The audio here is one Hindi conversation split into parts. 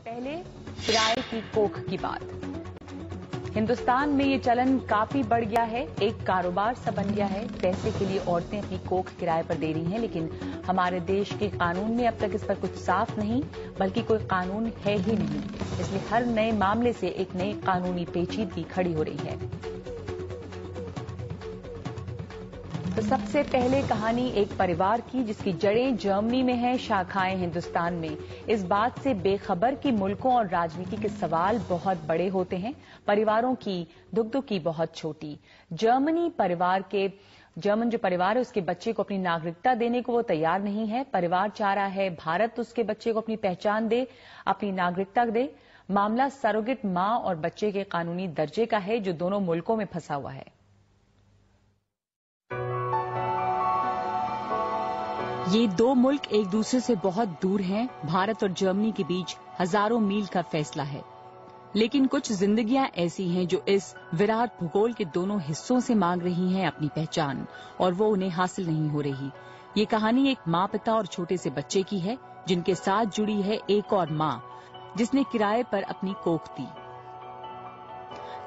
पहले किराए की कोख की बात। हिंदुस्तान में ये चलन काफी बढ़ गया है, एक कारोबार सा बन गया है। पैसे के लिए औरतें अपनी कोख किराए पर दे रही हैं, लेकिन हमारे देश के कानून में अब तक इस पर कुछ साफ नहीं, बल्कि कोई कानून है ही नहीं। इसलिए हर नए मामले से एक नई कानूनी पेचीदगी खड़ी हो रही है। तो सबसे पहले कहानी एक परिवार की जिसकी जड़ें जर्मनी में हैं, शाखाएं हिंदुस्तान में। इस बात से बेखबर कि मुल्कों और राजनीति के सवाल बहुत बड़े होते हैं, परिवारों की दुखदुखी बहुत छोटी। जर्मन जो परिवार है उसके बच्चे को अपनी नागरिकता देने को वो तैयार नहीं है। परिवार चाह रहा है भारत उसके बच्चे को अपनी पहचान दे, अपनी नागरिकता दे। मामला सरोगेट मां और बच्चे के कानूनी दर्जे का है जो दोनों मुल्कों में फंसा हुआ है। ये दो मुल्क एक दूसरे से बहुत दूर हैं। भारत और जर्मनी के बीच हजारों मील का फैसला है, लेकिन कुछ जिंदगियां ऐसी हैं जो इस विराट भूगोल के दोनों हिस्सों से मांग रही हैं अपनी पहचान, और वो उन्हें हासिल नहीं हो रही। ये कहानी एक माँ पिता और छोटे से बच्चे की है, जिनके साथ जुड़ी है एक और माँ जिसने किराए पर अपनी कोख दी।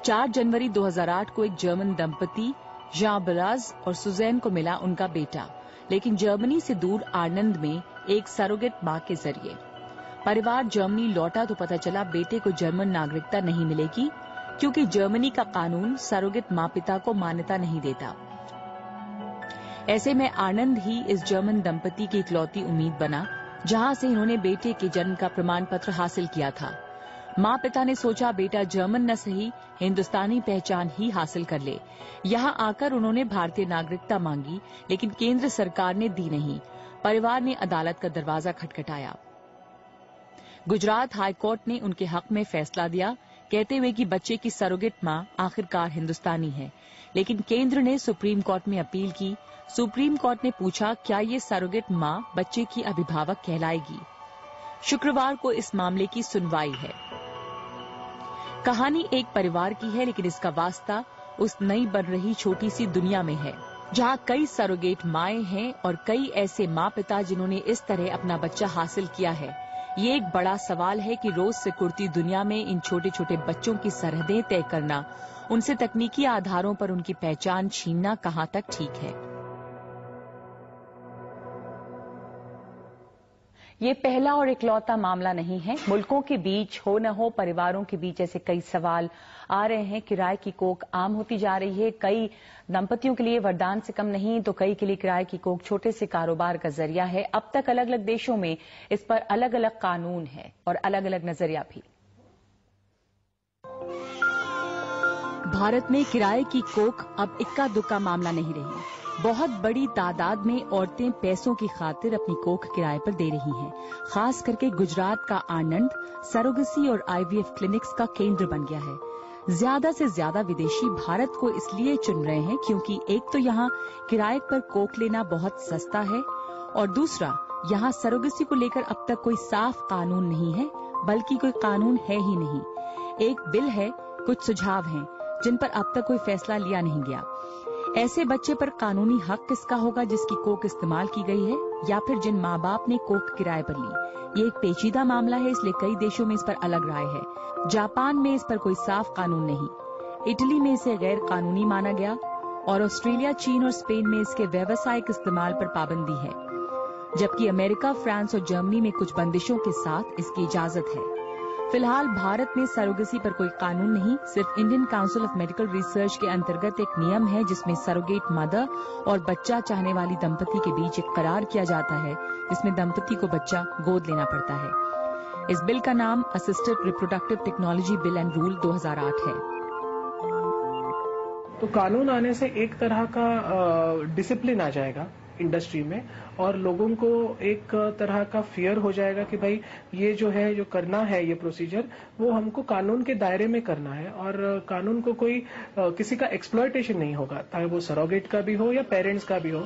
4 जनवरी 2008 को एक जर्मन दंपति जान बलाज और सुजैन को मिला उनका बेटा, लेकिन जर्मनी से दूर आनंद में एक सरोगेट मां के जरिए। परिवार जर्मनी लौटा तो पता चला बेटे को जर्मन नागरिकता नहीं मिलेगी, क्योंकि जर्मनी का कानून सरोगेट मां पिता को मान्यता नहीं देता। ऐसे में आनंद ही इस जर्मन दंपति की इकलौती उम्मीद बना, जहां से इन्होंने बेटे के जन्म का प्रमाण पत्र हासिल किया था। माँ पिता ने सोचा बेटा जर्मन न सही हिंदुस्तानी पहचान ही हासिल कर ले। यहाँ आकर उन्होंने भारतीय नागरिकता मांगी, लेकिन केंद्र सरकार ने दी नहीं। परिवार ने अदालत का दरवाजा खटखटाया। गुजरात हाई कोर्ट ने उनके हक में फैसला दिया, कहते हुए कि बच्चे की सरोगेट माँ आखिरकार हिंदुस्तानी है। लेकिन केंद्र ने सुप्रीम कोर्ट में अपील की। सुप्रीम कोर्ट ने पूछा क्या ये सरोगेट माँ बच्चे की अभिभावक कहलाएगी। शुक्रवार को इस मामले की सुनवाई है। कहानी एक परिवार की है, लेकिन इसका वास्ता उस नई बन रही छोटी सी दुनिया में है, जहां कई सरोगेट माएं हैं और कई ऐसे माँ पिता जिन्होंने इस तरह अपना बच्चा हासिल किया है। ये एक बड़ा सवाल है कि रोज सिकुड़ती दुनिया में इन छोटे छोटे बच्चों की सरहदें तय करना, उनसे तकनीकी आधारों पर उनकी पहचान छीनना कहां तक ठीक है। ये पहला और इकलौता मामला नहीं है। मुल्कों के बीच हो न हो, परिवारों के बीच ऐसे कई सवाल आ रहे हैं। किराए की कोख आम होती जा रही है। कई दंपतियों के लिए वरदान से कम नहीं, तो कई के लिए किराए की कोख छोटे से कारोबार का जरिया है। अब तक अलग अलग देशों में इस पर अलग अलग कानून है और अलग अलग नजरिया भी। भारत में किराए की कोख अब इक्का दुक्का मामला नहीं रही। बहुत बड़ी तादाद में औरतें पैसों की खातिर अपनी कोख किराए पर दे रही हैं। खास करके गुजरात का आनंद सरोगेसी और IVF क्लिनिक्स का केंद्र बन गया है। ज्यादा से ज्यादा विदेशी भारत को इसलिए चुन रहे हैं क्योंकि एक तो यहाँ किराए पर कोख लेना बहुत सस्ता है, और दूसरा यहाँ सरोगेसी को लेकर अब तक कोई साफ कानून नहीं है, बल्कि कोई कानून है ही नहीं। एक बिल है, कुछ सुझाव हैं जिन पर अब तक कोई फैसला लिया नहीं गया। ऐसे बच्चे पर कानूनी हक किसका होगा जिसकी कोख इस्तेमाल की गई है, या फिर जिन माँ बाप ने कोख किराए पर ली। ये एक पेचीदा मामला है, इसलिए कई देशों में इस पर अलग राय है। जापान में इस पर कोई साफ कानून नहीं, इटली में इसे गैर कानूनी माना गया, और ऑस्ट्रेलिया, चीन और स्पेन में इसके व्यावसायिक इस्तेमाल पर पाबंदी है, जबकि अमेरिका, फ्रांस और जर्मनी में कुछ बंदिशों के साथ इसकी इजाजत है। फिलहाल भारत में सरोगेसी पर कोई कानून नहीं, सिर्फ Indian council of medical research के अंतर्गत एक नियम है जिसमें सरोगेट मदर और बच्चा चाहने वाली दंपति के बीच एक करार किया जाता है, जिसमें दंपति को बच्चा गोद लेना पड़ता है। इस बिल का नाम assisted reproductive technology bill and rule 2008 है। तो कानून आने से एक तरह का डिसिप्लिन आ जाएगा इंडस्ट्री में, और लोगों को एक तरह का फियर हो जाएगा कि भाई ये जो है, जो करना है, ये प्रोसीजर वो हमको कानून के दायरे में करना है, और कानून को कोई किसी का एक्सप्लॉयटेशन नहीं होगा, चाहे वो सरोगेट का भी हो या पेरेंट्स का भी हो।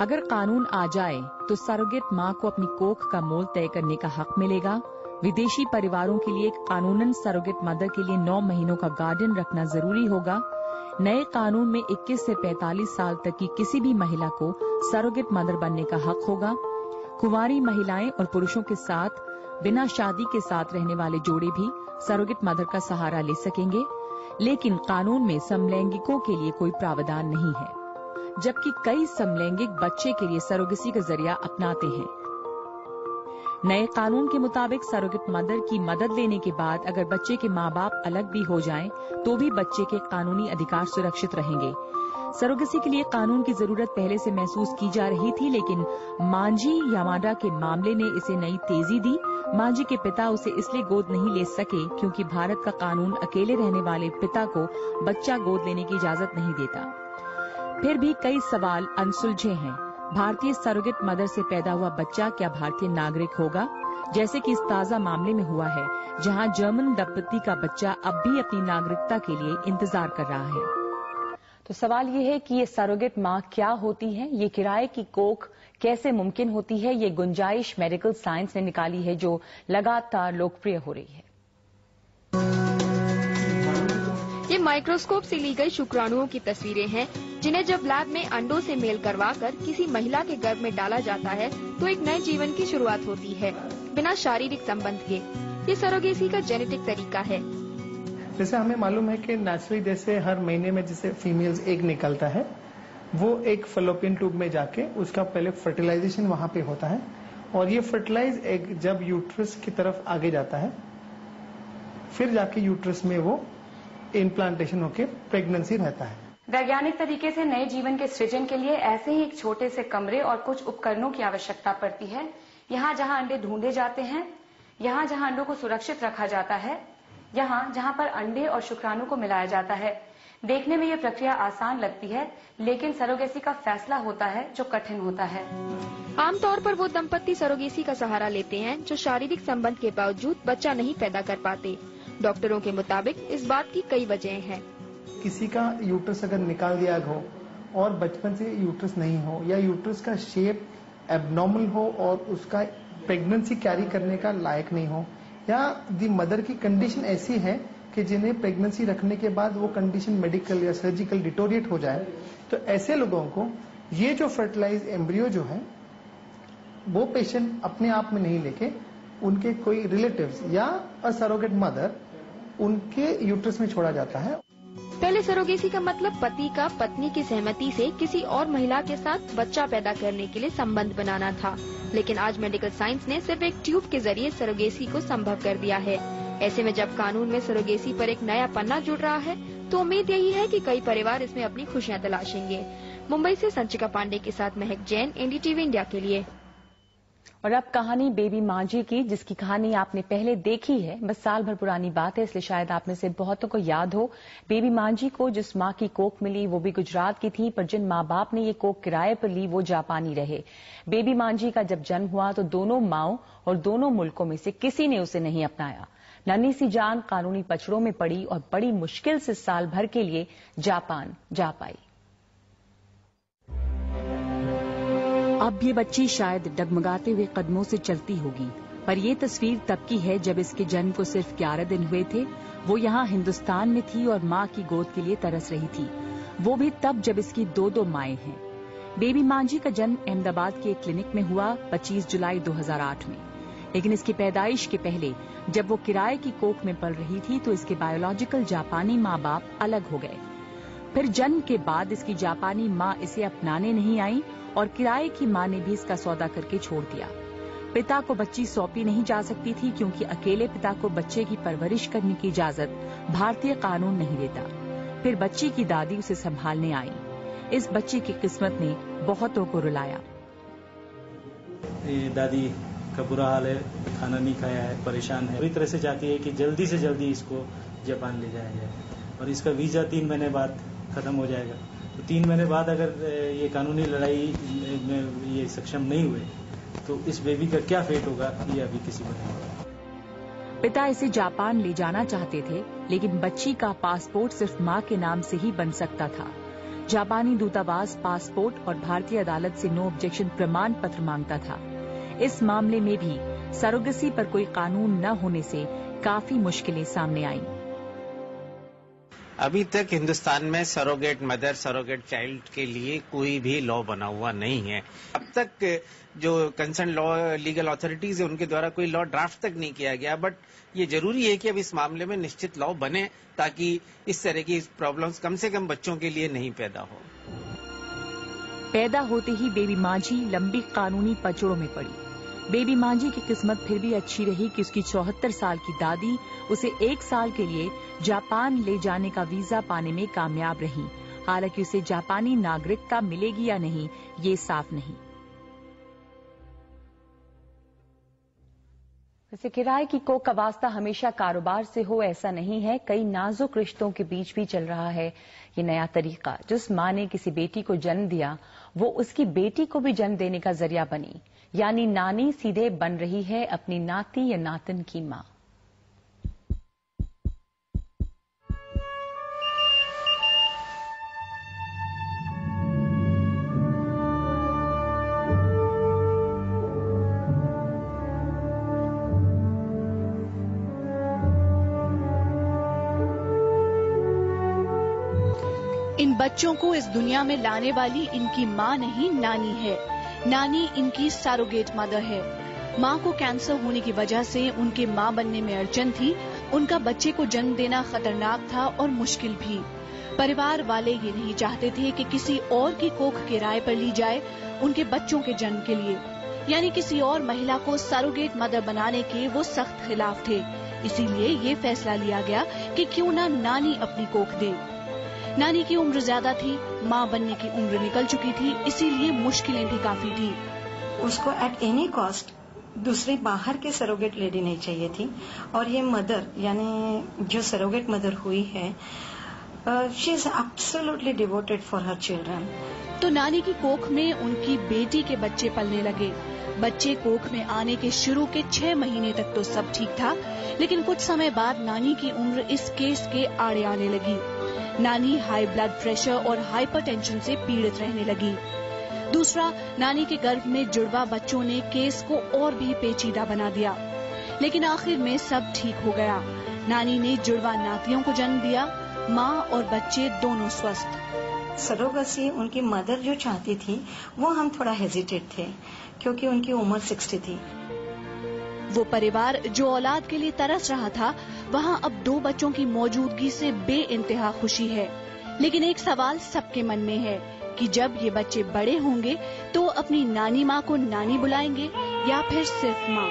अगर कानून आ जाए तो सरोगेट माँ को अपनी कोख का मोल तय करने का हक मिलेगा। विदेशी परिवारों के लिए कानूनन सरोगेट मदर के लिए 9 महीनों का गार्डियन रखना जरूरी होगा। नए कानून में 21 से 45 साल तक की किसी भी महिला को सरोगेट मदर बनने का हक होगा। कुंवारी महिलाएं और पुरुषों के साथ बिना शादी के साथ रहने वाले जोड़े भी सरोगेट मदर का सहारा ले सकेंगे, लेकिन कानून में समलैंगिकों के लिए कोई प्रावधान नहीं है, जबकि कई समलैंगिक बच्चे के लिए सरोगेसी का जरिया अपनाते हैं। नए कानून के मुताबिक सरोगेट मदर की मदद लेने के बाद अगर बच्चे के माँ बाप अलग भी हो जाएं, तो भी बच्चे के कानूनी अधिकार सुरक्षित रहेंगे। सरोगेसी के लिए कानून की जरूरत पहले से महसूस की जा रही थी, लेकिन मांझी यामाडा के मामले ने इसे नई तेजी दी। मांझी के पिता उसे इसलिए गोद नहीं ले सके क्योंकि भारत का कानून अकेले रहने वाले पिता को बच्चा गोद लेने की इजाजत नहीं देता। फिर भी कई सवाल अनसुलझे हैं। भारतीय सरोगेट मदर से पैदा हुआ बच्चा क्या भारतीय नागरिक होगा, जैसे कि इस ताजा मामले में हुआ है, जहां जर्मन दंपति का बच्चा अब भी अपनी नागरिकता के लिए इंतजार कर रहा है। तो सवाल ये है कि ये सरोगेट माँ क्या होती है, ये किराए की कोख कैसे मुमकिन होती है, ये गुंजाइश मेडिकल साइंस ने निकाली है जो लगातार लोकप्रिय हो रही है। ये माइक्रोस्कोप से ली गई शुक्राणुओं की तस्वीरें हैं, जिन्हें जब लैब में अंडों से मेल करवाकर किसी महिला के गर्भ में डाला जाता है तो एक नए जीवन की शुरुआत होती है, बिना शारीरिक संबंध के। ये सरोगेसी का जेनेटिक तरीका है। जैसे हमें मालूम है कि नेचुरली जैसे हर महीने में जैसे फीमेल्स एग निकलता है, वो एक फलोपियन ट्यूब में जाके उसका पहले फर्टिलाइजेशन वहां पे होता है, और ये फर्टिलाइज एग जब यूट्रस की तरफ आगे जाता है, फिर जाके यूट्रस में वो इम्प्लांटेशन होके प्रेगनेंसी रहता है। वैज्ञानिक तरीके से नए जीवन के सृजन के लिए ऐसे ही एक छोटे से कमरे और कुछ उपकरणों की आवश्यकता पड़ती है। यहाँ जहाँ अंडे ढूंढे जाते हैं, यहाँ जहाँ अंडों को सुरक्षित रखा जाता है, यहाँ जहाँ पर अंडे और शुक्राणु को मिलाया जाता है। देखने में ये प्रक्रिया आसान लगती है, लेकिन सरोगेसी का फैसला होता है जो कठिन होता है। आमतौर पर वो दंपति सरोगेसी का सहारा लेते हैं जो शारीरिक संबंध के बावजूद बच्चा नहीं पैदा कर पाते। डॉक्टरों के मुताबिक इस बात की कई वजहें हैं। किसी का यूट्रस अगर निकाल दिया हो और बचपन से यूट्रस नहीं हो, या यूट्रस का शेप एबनॉर्मल हो और उसका प्रेगनेंसी कैरी करने का लायक नहीं हो, या दी मदर की कंडीशन ऐसी है कि जिन्हें प्रेगनेंसी रखने के बाद वो कंडीशन मेडिकल या सर्जिकल डिटोरिएट हो जाए, तो ऐसे लोगों को ये जो फर्टिलाइज एम्ब्रियो जो है वो पेशेंट अपने आप में नहीं लेके उनके कोई रिलेटिव्स या अ सरोगेट मदर उनके यूट्रस में छोड़ा जाता है। पहले सरोगेसी का मतलब पति का पत्नी की सहमति से किसी और महिला के साथ बच्चा पैदा करने के लिए संबंध बनाना था, लेकिन आज मेडिकल साइंस ने सिर्फ एक ट्यूब के जरिए सरोगेसी को संभव कर दिया है। ऐसे में जब कानून में सरोगेसी पर एक नया पन्ना जुड़ रहा है, तो उम्मीद यही है कि कई परिवार इसमें अपनी खुशियां तलाशेंगे। मुंबई से संचिका पांडे के साथ महक जैन, एनडीटीवी इंडिया के लिए। और अब कहानी बेबी मांझी की, जिसकी कहानी आपने पहले देखी है, बस साल भर पुरानी बात है, इसलिए शायद आप में से बहुतों को याद हो। बेबी मांझी को जिस मां की कोख मिली वो भी गुजरात की थी, पर जिन माँ बाप ने ये कोख किराए पर ली वो जापानी रहे। बेबी मांझी का जब जन्म हुआ तो दोनों माओं और दोनों मुल्कों में से किसी ने उसे नहीं अपनाया। नन्ही सी जान कानूनी पचड़ों में पड़ी और बड़ी मुश्किल से साल भर के लिए जापान जा पाई। अब ये बच्ची शायद डगमगाते हुए कदमों से चलती होगी, पर ये तस्वीर तब की है जब इसके जन्म को सिर्फ 11 दिन हुए थे। वो यहाँ हिंदुस्तान में थी और माँ की गोद के लिए तरस रही थी, वो भी तब जब इसकी 2 माएं हैं। बेबी मांझी का जन्म अहमदाबाद के एक क्लिनिक में हुआ 25 जुलाई 2008 में, लेकिन इसकी पैदाइश के पहले जब वो किराए की कोख में पल रही थी तो इसके बायोलॉजिकल जापानी माँ बाप अलग हो गए। फिर जन्म के बाद इसकी जापानी माँ इसे अपनाने नहीं आई और किराए की माँ ने भी इसका सौदा करके छोड़ दिया। पिता को बच्ची सौंपी नहीं जा सकती थी क्योंकि अकेले पिता को बच्चे की परवरिश करने की इजाजत भारतीय कानून नहीं देता। फिर बच्ची की दादी उसे संभालने आई। इस बच्ची की किस्मत ने बहुतों को रुलाया। दादी का बुरा हाल है, खाना नहीं खाया है, परेशान है, पूरी तरह से चाहती है कि जल्दी से जल्दी इसको जापान ले जाया जाए, और इसका वीजा 3 महीने बाद खत्म हो जाएगा। तो 3 महीने बाद अगर ये कानूनी लड़ाई में ये सक्षम नहीं हुए तो इस बेबी का क्या फेट होगा ये अभी किसी को नहीं पता। पिता इसे जापान ले जाना चाहते थे, लेकिन बच्ची का पासपोर्ट सिर्फ माँ के नाम से ही बन सकता था। जापानी दूतावास पासपोर्ट और भारतीय अदालत से नो ऑब्जेक्शन प्रमाण पत्र मांगता था। इस मामले में भी सरोगेसी पर कोई कानून न होने से काफी मुश्किलें सामने आईं। अभी तक हिंदुस्तान में सरोगेट मदर, सरोगेट चाइल्ड के लिए कोई भी लॉ बना हुआ नहीं है। अब तक जो कंसर्न लॉ लीगल अथॉरिटीज है उनके द्वारा कोई लॉ ड्राफ्ट तक नहीं किया गया, बट ये जरूरी है कि अब इस मामले में निश्चित लॉ बने ताकि इस तरह की प्रॉब्लम्स कम से कम बच्चों के लिए नहीं पैदा हो। पैदा होते ही बेबी मांझी लंबी कानूनी पचड़ों में पड़ी। बेबी मांझी की किस्मत फिर भी अच्छी रही कि उसकी 74 साल की दादी उसे 1 साल के लिए जापान ले जाने का वीजा पाने में कामयाब रही। हालांकि उसे जापानी नागरिकता मिलेगी या नहीं, ये साफ नहीं। वैसे किराए की कोख का वास्ता हमेशा कारोबार से हो ऐसा नहीं है। कई नाजुक रिश्तों के बीच भी चल रहा है ये नया तरीका। जिस मां ने किसी बेटी को जन्म दिया वो उसकी बेटी को भी जन्म देने का जरिया बनी, यानी नानी सीधे बन रही है अपनी नाती या नातिन की मां। इन बच्चों को इस दुनिया में लाने वाली इनकी माँ नहीं, नानी है। नानी इनकी सरोगेट मदर है। माँ को कैंसर होने की वजह से उनके माँ बनने में अड़चन थी। उनका बच्चे को जन्म देना खतरनाक था और मुश्किल भी। परिवार वाले ये नहीं चाहते थे कि किसी और की कोख किराए पर ली जाए उनके बच्चों के जन्म के लिए, यानी किसी और महिला को सरोगेट मदर बनाने के वो सख्त खिलाफ थे। इसीलिए ये फैसला लिया गया कि क्यों ना नानी अपनी कोख दे। नानी की उम्र ज्यादा थी, माँ बनने की उम्र निकल चुकी थी, इसीलिए मुश्किलें भी काफी थी। उसको एट एनी कॉस्ट दूसरी बाहर के सरोगेट लेडी नहीं चाहिए थी। और ये मदर यानी जो सरोगेट मदर हुई है, she is absolutely devoted for her children. तो नानी की कोख में उनकी बेटी के बच्चे पलने लगे। बच्चे कोख में आने के शुरू के 6 महीने तक तो सब ठीक था, लेकिन कुछ समय बाद नानी की उम्र इस केस के आड़े आने लगी। नानी हाई ब्लड प्रेशर और हाइपरटेंशन से पीड़ित रहने लगी। दूसरा, नानी के गर्भ में जुड़वा बच्चों ने केस को और भी पेचीदा बना दिया, लेकिन आखिर में सब ठीक हो गया। नानी ने जुड़वा नातियों को जन्म दिया, माँ और बच्चे दोनों स्वस्थ। सरोगेसी उनकी मदर जो चाहती थी वो हम थोड़ा हेजिटेट थे क्योंकि उनकी उम्र 60 थी। वो परिवार जो औलाद के लिए तरस रहा था, वहाँ अब 2 बच्चों की मौजूदगी से बेइंतहा खुशी है। लेकिन एक सवाल सबके मन में है कि जब ये बच्चे बड़े होंगे तो अपनी नानी माँ को नानी बुलाएंगे या फिर सिर्फ माँ।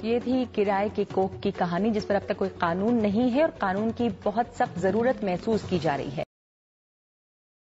ये थी किराए के कोख की कहानी, जिस पर अब तक कोई कानून नहीं है और कानून की बहुत सख्त जरूरत महसूस की जा रही है।